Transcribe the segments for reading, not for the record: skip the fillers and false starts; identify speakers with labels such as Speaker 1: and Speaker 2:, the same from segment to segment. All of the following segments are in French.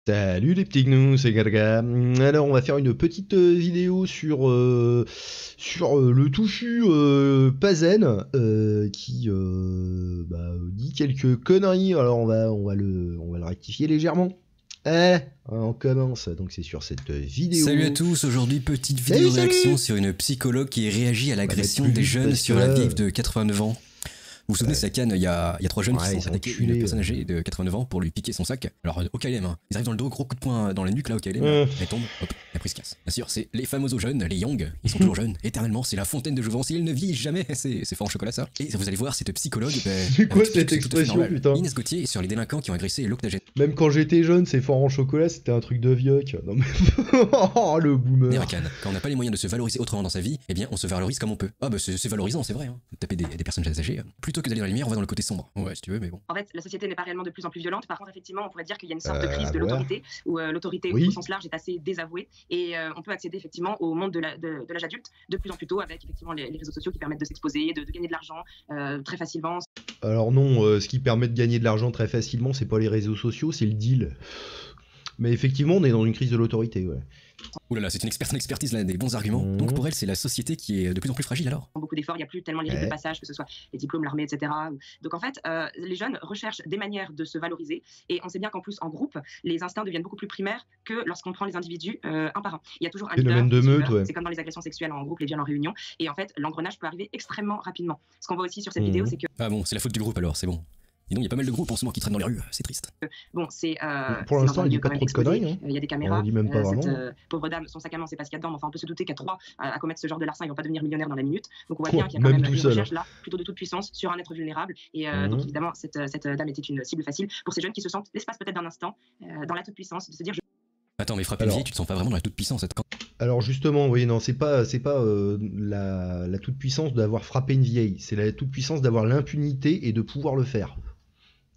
Speaker 1: Salut les petits gnous, c'est Garga. Alors on va faire une petite vidéo sur le touffu Pazen qui dit quelques conneries. Alors on va le rectifier légèrement. On commence. Donc c'est sur cette vidéo.
Speaker 2: Salut à tous, aujourd'hui petite vidéo réaction sur une psychologue qui réagit à l'agression des jeunes sur la vieille de 89 ans. Vous vous souvenez, c'est à Cannes, il y a 3 jeunes qui sont attaqués une personne âgée de 89 ans pour lui piquer son sac. Alors au KLM, hein, ils arrivent dans le dos, gros coup de poing dans la nuque là au KLM, elle tombe, hop, et après ils se cassent. Bien sûr, c'est les fameux jeunes, les young, ils sont toujours jeunes, éternellement, c'est la fontaine de jouvence, ils ne vieillissent jamais, c'est fort en chocolat ça. Et vous allez voir, cette psychologue,
Speaker 1: c'est quoi cette expression, putain?
Speaker 2: Inès Gauthier sur les délinquants qui ont agressé l'octogénaire.
Speaker 1: Même quand j'étais jeune, c'est fort en chocolat, c'était un truc de vioc. Non mais... oh, le boomer.
Speaker 2: À Cannes, quand on n'a pas les moyens de se valoriser autrement dans sa vie, eh bien on se valorise comme on peut. Ah bah c'est valorisant, c'est vrai, hein. Taper des personnes âgées. Plutôt que d'aller dans la lumière, on va dans le côté sombre. Ouais, si tu veux, mais bon.
Speaker 3: En fait, la société n'est pas réellement de plus en plus violente. Par contre, effectivement, on pourrait dire qu'il y a une sorte de crise de l'autorité, où l'autorité au sens large est assez désavouée. Et on peut accéder effectivement au monde de l'âge adulte de plus en plus tôt, avec effectivement les réseaux sociaux qui permettent de s'exposer, de gagner de l'argent très facilement.
Speaker 1: Alors non, ce qui permet de gagner de l'argent très facilement, c'est pas les réseaux sociaux, c'est le deal. Mais effectivement, on est dans une crise de l'autorité, ouais.
Speaker 2: Ouh là là, c'est une expertise là, des bons arguments. Donc pour elle, c'est la société qui est de plus en plus fragile alors.
Speaker 3: Beaucoup d'efforts, il n'y a plus tellement les rites de passage, que ce soit les diplômes, l'armée, etc. Donc en fait, les jeunes recherchent des manières de se valoriser. Et on sait bien qu'en plus, en groupe, les instincts deviennent beaucoup plus primaires que lorsqu'on prend les individus un par un. Il y a toujours un
Speaker 1: phénomène de meute, ouais.
Speaker 3: C'est comme dans les agressions sexuelles en groupe, les viols en réunion. Et en fait, l'engrenage peut arriver extrêmement rapidement. Ce qu'on voit aussi sur cette vidéo, c'est que...
Speaker 2: Ah bon, c'est la faute du groupe alors, c'est bon. Dis donc, il y a pas mal de groupes en ce moment qui traînent dans les rues, c'est triste.
Speaker 3: Bon, c'est...
Speaker 1: pour l'instant, il dit pas trop de conneries. Hein.
Speaker 3: Il y a des caméras.
Speaker 1: On dit même pas vraiment.
Speaker 3: Cette pauvre dame, son sac à main, c'est pas ce qu'il y a dedans. Mais enfin, on peut se douter qu'à 3 à commettre ce genre de larcin, ils vont pas devenir millionnaires dans la minute. Donc on voit bien qu'il y a quand même une recherche là, plutôt de toute puissance, sur un être vulnérable. Et donc évidemment, cette dame était une cible facile pour ces jeunes qui se sentent l'espace peut-être d'un instant, dans la toute puissance, de se dire...
Speaker 2: Attends, mais frapper une vieille, tu te sens pas vraiment dans la toute puissance.
Speaker 1: Alors justement, oui, non, c'est pas la toute puissance d'avoir frappé une vieille. C'est la toute puissance d'avoir l'impunité et de pouvoir le faire.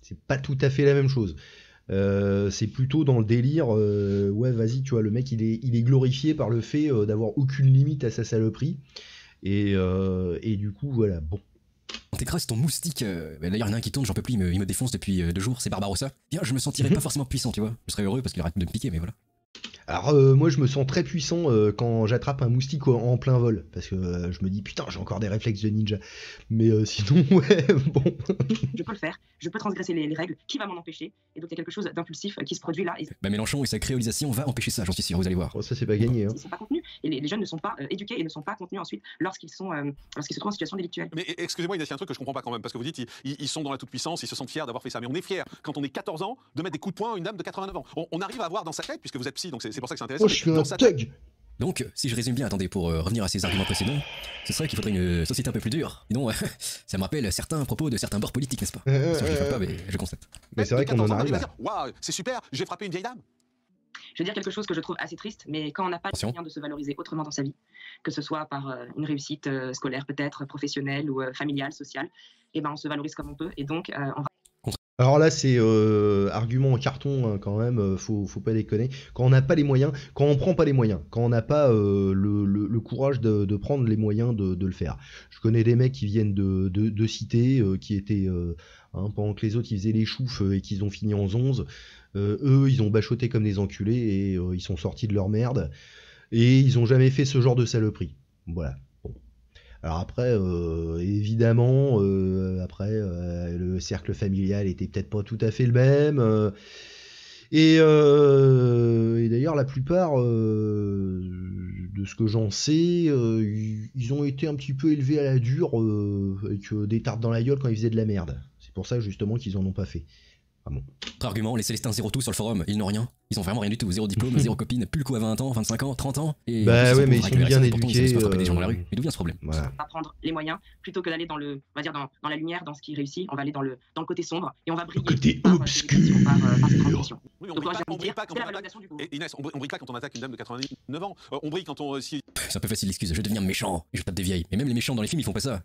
Speaker 1: C'est pas tout à fait la même chose. C'est plutôt dans le délire, ouais, vas-y, tu vois, le mec, il est glorifié par le fait d'avoir aucune limite à sa saloperie. Et du coup, voilà, bon.
Speaker 2: On t'écrase ton moustique. D'ailleurs, il y en a un qui tourne, j'en peux plus, il me défonce depuis 2 jours, c'est Barbarossa. Bien, je me sentirais pas forcément puissant, tu vois. Je serais heureux parce qu'il arrête de me piquer, mais voilà.
Speaker 1: Alors moi je me sens très puissant quand j'attrape un moustique en plein vol, parce que je me dis putain j'ai encore des réflexes de ninja, mais sinon ouais bon.
Speaker 3: Je peux le faire, je peux transgresser les règles, qui va m'en empêcher? Et donc il y a quelque chose d'impulsif qui se produit là. Et...
Speaker 2: Bah Mélenchon et sa créolisation va empêcher ça, j'en suis sûr, vous allez voir.
Speaker 1: Oh, ça c'est pas gagné. Hein.
Speaker 3: Ils sont pas contenus, et les jeunes ne sont pas éduqués et ne sont pas contenus ensuite lorsqu'ils se trouvent en situation délictuelle.
Speaker 4: Mais excusez-moi, il y a un truc que je comprends pas quand même, parce que vous dites ils sont dans la toute puissance, ils se sentent fiers d'avoir fait ça, mais on est fiers quand on est 14 ans de mettre des coups de poing à une dame de 89 ans. On arrive à avoir dans sa tête, puisque vous êtes psy, donc c'est pour ça que c'est intéressant.
Speaker 1: Oh, je suis un thug.
Speaker 2: Donc, si je résume bien, attendez, pour revenir à ces arguments précédents, ce serait qu'il faudrait une société un peu plus dure. Et non, ça me rappelle certains propos de certains bords politiques, n'est-ce pas? Je ne pas, mais je constate.
Speaker 1: Mais c'est vrai qu'on en arrive là.
Speaker 4: Waouh, c'est super, j'ai frappé une vieille dame.
Speaker 3: Je vais dire quelque chose que je trouve assez triste, mais quand on n'a pas le moyen de se valoriser autrement dans sa vie, que ce soit par une réussite scolaire peut-être, professionnelle ou familiale, sociale, et ben on se valorise comme on peut, et donc on va...
Speaker 1: Alors là, c'est argument en carton hein, quand même, faut pas déconner. Quand on n'a pas les moyens, quand on prend pas les moyens, quand on n'a pas le courage de prendre les moyens de le faire. Je connais des mecs qui viennent de cité, qui étaient, pendant que les autres ils faisaient les choufs et qu'ils ont fini en 11, eux ils ont bachoté comme des enculés et ils sont sortis de leur merde. Et ils ont jamais fait ce genre de saloperie. Voilà. Alors après, évidemment, le cercle familial était peut-être pas tout à fait le même. Et d'ailleurs, la plupart de ce que j'en sais, ils ont été un petit peu élevés à la dure avec des tartes dans la gueule quand ils faisaient de la merde. C'est pour ça justement qu'ils en ont pas fait. Ah bon.
Speaker 2: Autre argument, les Célestins 0 tout sur le forum, ils n'ont rien. Ils ont vraiment rien du tout, 0 diplôme, 0 copine, plus le coup à 20 ans, 25 ans, 30 ans. Et
Speaker 1: bah ouais, mais ils sont bien éduqués.
Speaker 2: Ils frapper des gens dans la rue. Et d'où vient ce problème?
Speaker 3: Voilà. On va prendre les moyens, plutôt que d'aller dans le, on va dire dans la lumière, dans ce qui réussit, on va aller dans le côté sombre et on va briller.
Speaker 1: Le côté obscur.
Speaker 3: Par cette transition.
Speaker 4: Oui, on brille pas quand on attaque. Inès, on brille pas quand on attaque une dame de 89 ans. On brille quand on...
Speaker 2: C'est un peu facile l'excuse, je vais devenir méchant et je tape des vieilles. Mais même les méchants dans les films, ils font pas ça.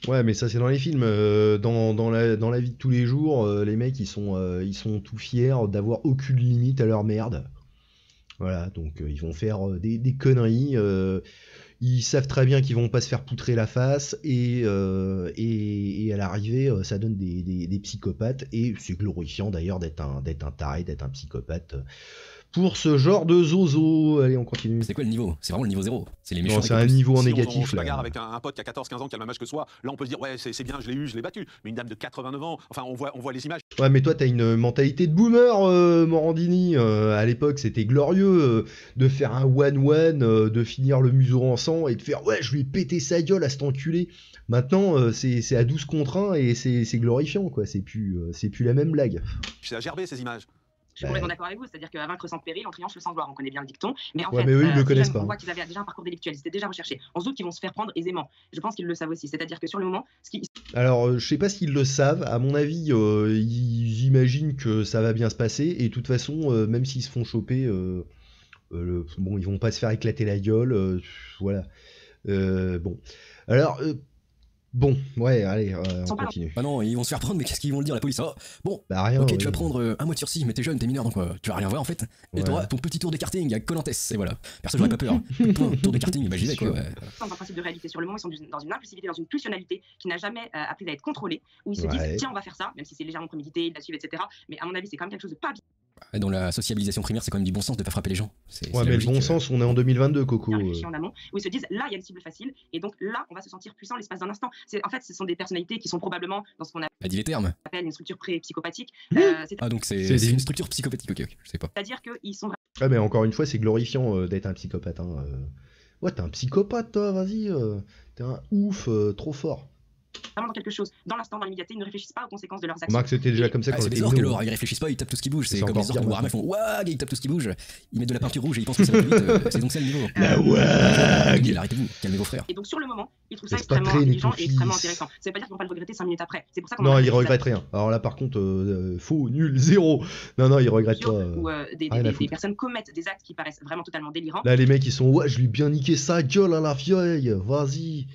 Speaker 1: Ouais, mais ça c'est dans les films. Dans la vie de tous les jours, les mecs ils sont tout fiers d'avoir aucune limite à leur merde. Voilà, donc ils vont faire des conneries. Ils savent très bien qu'ils vont pas se faire poutrer la face et à l'arrivée, ça donne des psychopathes et c'est glorifiant d'ailleurs d'être un taré, d'être un psychopathe pour ce genre de zozo. Allez, on continue.
Speaker 2: C'est quoi le niveau? C'est vraiment le niveau 0. C'est les méchants.
Speaker 1: C'est un niveau en négatif.
Speaker 4: On se bagarre avec un pote qui a 14-15 ans, qui a le même âge que soi. Là, on peut se dire, ouais, c'est bien, je l'ai eu, je l'ai battu. Mais une dame de 89 ans, enfin, on voit les images.
Speaker 1: Ouais, mais toi, t'as une mentalité de boomer, Morandini. À l'époque, c'était glorieux de faire un 1-1, de finir le museau en sang et de faire, ouais, je lui ai pété sa gueule à cet enculé. Maintenant, c'est à 12 contre 1 et c'est glorifiant, quoi. C'est plus la même blague.
Speaker 4: C'est à gerber ces images.
Speaker 3: Je suis complètement d'accord avec vous, c'est-à-dire qu'à vaincre sans péril, on triomphe sans gloire, on connaît bien le dicton, mais en
Speaker 1: ouais,
Speaker 3: fait,
Speaker 1: mais eux, ils le connaissent pas.
Speaker 3: On voit qu'ils avaient déjà un parcours délictuel, ils étaient déjà recherchés. On se doute qu'ils vont se faire prendre aisément. Je pense qu'ils le savent aussi, c'est-à-dire que sur le moment...
Speaker 1: Alors, je sais pas s'ils le savent, à mon avis, ils imaginent que ça va bien se passer, et de toute façon, même s'ils se font choper, bon, ils vont pas se faire éclater la gueule, voilà. Bon. Alors... Bon, ouais, allez, on continue.
Speaker 2: Ah non, ils vont se faire prendre, mais qu'est-ce qu'ils vont le dire, la police? Oh, bon,
Speaker 1: bah rien,
Speaker 2: ok, tu vas prendre un mois de sursis, mais t'es jeune, t'es mineur, donc tu vas rien voir en fait. Et t'auras ton petit tour de karting à Koh-Lantès, et voilà. Perso, j'aurais pas peur. Tour de karting, bah j'y vais quoi. Ouais.
Speaker 3: Dans un principe de réalité sur le moment, ils sont dans une impulsivité, dans une pulsionalité qui n'a jamais appris à être contrôlée, où ils se disent, tiens, on va faire ça, même si c'est légèrement prémédité, ils la suivent, etc. Mais à mon avis, c'est quand même quelque chose de pas bien.
Speaker 2: Dans la sociabilisation primaire, c'est quand même du bon sens de pas frapper les gens.
Speaker 1: Ouais, mais le bon sens, on est en 2022, Coco.
Speaker 3: En amont, où ils se disent, là, il y a une cible facile, et donc là, on va se sentir puissant l'espace d'un instant. En fait, ce sont des personnalités qui sont probablement dans ce qu'on appelle une structure pré-psychopathique.
Speaker 2: Ah, donc c'est une structure psychopathique, ok, je sais pas.
Speaker 3: C'est-à-dire qu'ils sont...
Speaker 1: Ouais, mais encore une fois, c'est glorifiant d'être un psychopathe. Hein. Ouais, t'es un psychopathe, toi, vas-y. T'es un ouf, trop fort.
Speaker 3: Vraiment dans quelque chose, dans l'instant, dans l'immédiateté, ils ne réfléchissent pas aux conséquences de leurs actions.
Speaker 1: Marc, c'était déjà comme ça quand
Speaker 2: c'est des orques alors, ils réfléchissent pas, ils tapent tout ce qui bouge. C'est comme les orques de Warhammer, ils font wag, ils tapent tout ce qui bouge. Ils mettent de la peinture rouge et ils pensent que ça va plus vite. C'est donc ça le niveau.
Speaker 1: La wag.
Speaker 2: Arrêtez-vous, calmez vos frères.
Speaker 3: Et donc sur le moment, ils trouvent ça extrêmement intelligent et extrêmement intéressant. Ça veut pas dire qu'ils vont pas le regretter 5 minutes après. C'est pour ça qu'on
Speaker 1: non, ils regrettent rien. Alors là, par contre, faux, nul, zéro. Non, ils regrettent pas.
Speaker 3: Où des personnes commettent des actes qui paraissent vraiment totalement délirants.
Speaker 1: Là, les mecs, ils sont ouais, je lui ai bien niqué sa gueule à la vieille. Vas-y.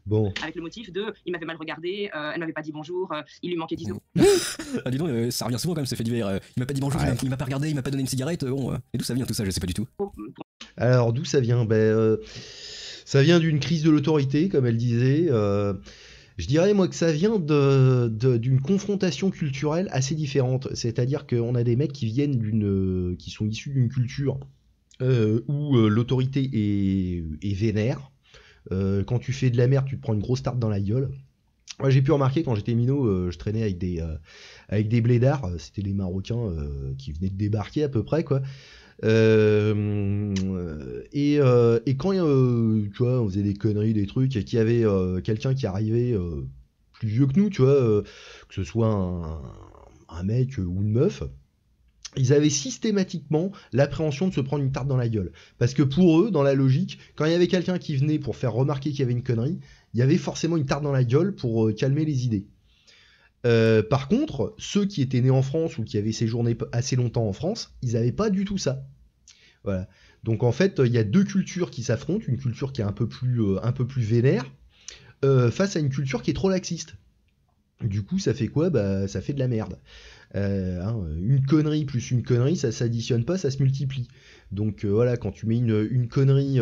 Speaker 1: Bon.
Speaker 3: Avec le motif de il m'avait mal regardé, elle m'avait pas dit bonjour, il lui manquait 10 euros.
Speaker 2: Ah, dis donc, ça revient souvent quand même ce fait divers. Il m'a pas dit bonjour, il m'a pas regardé, il m'a pas donné une cigarette. Bon, et d'où ça vient tout ça? Je sais pas du tout.
Speaker 1: Alors, d'où ça vient? Ça vient d'une crise de l'autorité, comme elle disait. Je dirais, moi, que ça vient d'une confrontation culturelle assez différente. C'est-à-dire qu'on a des mecs qui viennent qui sont issus d'une culture où l'autorité est vénère. Quand tu fais de la merde, tu te prends une grosse tarte dans la gueule. Moi, j'ai pu remarquer quand j'étais minot, je traînais avec des blédards, c'était les Marocains qui venaient de débarquer à peu près, quoi. Et quand tu vois, on faisait des conneries, des trucs, et qu'il y avait quelqu'un qui arrivait plus vieux que nous, tu vois, que ce soit un mec ou une meuf, ils avaient systématiquement l'appréhension de se prendre une tarte dans la gueule. Parce que pour eux, dans la logique, quand il y avait quelqu'un qui venait pour faire remarquer qu'il y avait une connerie, il y avait forcément une tarte dans la gueule pour calmer les idées. Par contre, ceux qui étaient nés en France ou qui avaient séjourné assez longtemps en France, ils n'avaient pas du tout ça. Voilà. Donc en fait, il y a deux cultures qui s'affrontent, une culture qui est un peu plus vénère, face à une culture qui est trop laxiste. Du coup, ça fait quoi? Bah, ça fait de la merde. Une connerie plus une connerie, ça s'additionne pas, ça se multiplie. Donc voilà, quand tu mets une connerie,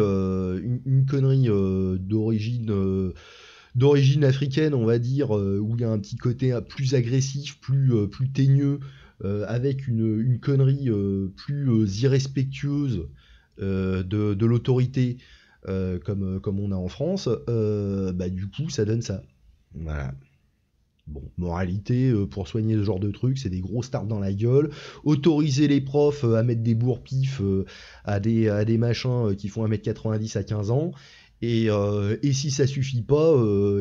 Speaker 1: d'origine africaine, on va dire, où il y a un petit côté plus agressif, plus teigneux, avec une connerie plus irrespectueuse de l'autorité, comme on a en France, bah du coup ça donne ça. Voilà. Bon, moralité, pour soigner ce genre de truc, c'est des grosses tartes dans la gueule, autoriser les profs à mettre des bourre-pifs à des machins qui font 1m90 à 15 ans, et si ça suffit pas,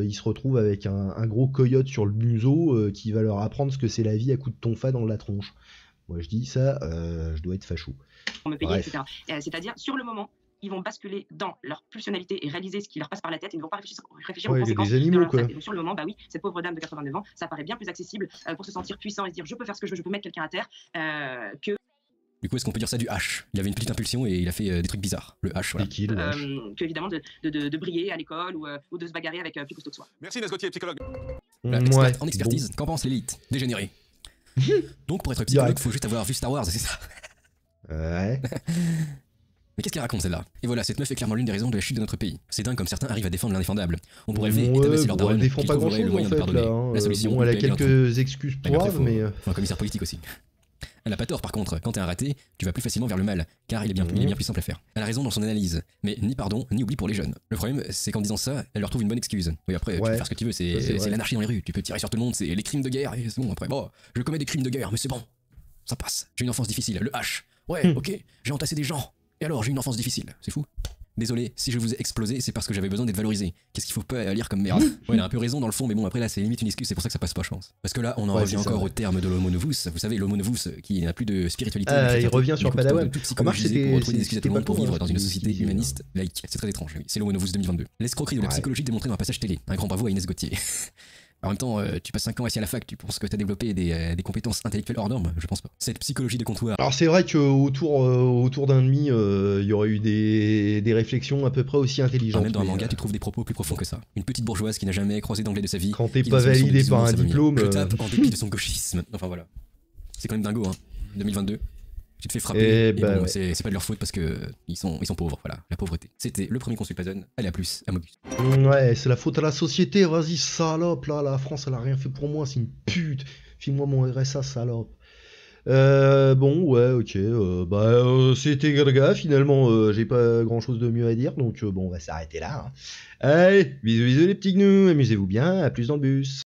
Speaker 1: ils se retrouvent avec un gros coyote sur le museau qui va leur apprendre ce que c'est la vie à coups de tonfa dans la tronche. Moi je dis ça, je dois être facho.
Speaker 3: On me payer, etc. C'est-à-dire, sur le moment, ils vont basculer dans leur pulsionalité et réaliser ce qui leur passe par la tête. Ils ne vont pas réfléchir aux conséquences
Speaker 1: animaux,
Speaker 3: de leur
Speaker 1: quoi.
Speaker 3: fait. Et donc sur le moment, bah oui, cette pauvre dame de 89 ans, ça paraît bien plus accessible pour se sentir puissant et se dire je peux faire ce que je veux, je peux mettre quelqu'un à terre, que...
Speaker 2: Du coup, est-ce qu'on peut dire ça du H? Il avait une petite impulsion et il a fait des trucs bizarres. Le H, voilà.
Speaker 3: Que évidemment de briller à l'école ou de se bagarrer avec plus costaud que soi.
Speaker 4: Merci Nesgotier, psychologue.
Speaker 2: En expertise, qu'en pense l'élite? Dégénéré. Donc pour être psychologue, il faut juste avoir vu Star Wars, c'est ça?
Speaker 1: Ouais.
Speaker 2: Mais qu'est-ce qu'elle raconte celle-là? Et voilà, cette meuf est clairement l'une des raisons de la chute de notre pays. C'est dingue comme certains arrivent à défendre l'indéfendable. On pourrait lever et tabasser leur daronne,
Speaker 1: elle défend
Speaker 2: qu'ils
Speaker 1: pas
Speaker 2: trouveraient le
Speaker 1: grand-chose
Speaker 2: moyen
Speaker 1: en
Speaker 2: de
Speaker 1: fait
Speaker 2: pardonner.
Speaker 1: là. Hein.
Speaker 2: La solution,
Speaker 1: Bon, elle a
Speaker 2: payer un
Speaker 1: quelques excuses pourraves, mais...
Speaker 2: Faut un commissaire politique aussi. Elle a pas tort par contre, quand t'es un raté, tu vas plus facilement vers le mal, car il est bien plus simple à faire. Elle a raison dans son analyse, mais ni pardon, ni oubli pour les jeunes. Le problème, c'est qu'en disant ça, elle leur trouve une bonne excuse. Oui après, tu peux faire ce que tu veux, c'est l'anarchie dans les rues, tu peux tirer sur tout le monde, c'est les crimes de guerre, et c'est bon après. Bon, je commets des crimes de guerre, mais c'est bon, ça passe. J'ai une enfance difficile, le H. Ouais, ok, j'ai entassé des gens. Et alors, j'ai une enfance difficile, c'est fou. Désolé, si je vous ai explosé, c'est parce que j'avais besoin d'être valorisé. Qu'est-ce qu'il faut pas lire comme merde? Ouais, elle a un peu raison dans le fond, mais bon, après là, c'est limite une excuse, c'est pour ça que ça passe pas, je pense. Parce que là, on en revient encore au terme de l'homo novus. Vous savez, l'homo novus qui n'a plus de spiritualité.
Speaker 1: Il revient sur Padawan.
Speaker 2: Tout psychologisé pour retrouver des excuses à tout le monde pour vivre dans une société humaniste, laïque. C'est très étrange, oui. C'est l'homo novus 2022. L'escroquerie de la psychologie démontrée dans un passage télé. Un grand bravo à Inès Gauthier. En même temps, tu passes 5 ans assis à la fac, tu penses que t'as développé des compétences intellectuelles hors normes? Je pense pas. Cette psychologie de comptoir.
Speaker 1: Alors c'est vrai qu'autour d'un demi, il y aurait eu des réflexions à peu près aussi intelligentes.
Speaker 2: Même dans un manga, tu trouves des propos plus profonds que ça. Une petite bourgeoise qui n'a jamais croisé d'anglais de sa vie.
Speaker 1: Quand t'es pas validé par un diplôme...
Speaker 2: Je tape en dépit de son gauchisme. Enfin voilà. C'est quand même dingo, hein. 2022. Tu te fais frapper, bon, c'est pas de leur faute parce que ils sont pauvres, voilà, la pauvreté. C'était le premier consul Pazone, allez à plus, à Mogus.
Speaker 1: Ouais, c'est la faute à la société, vas-y salope, là, la France elle a rien fait pour moi, c'est une pute, file-moi mon RSA salope. Bon, ouais, ok, c'était Gaga, finalement, j'ai pas grand-chose de mieux à dire, donc bon, on va s'arrêter là. Hein. Allez, bisous les petits gnous, amusez-vous bien, à plus dans le bus.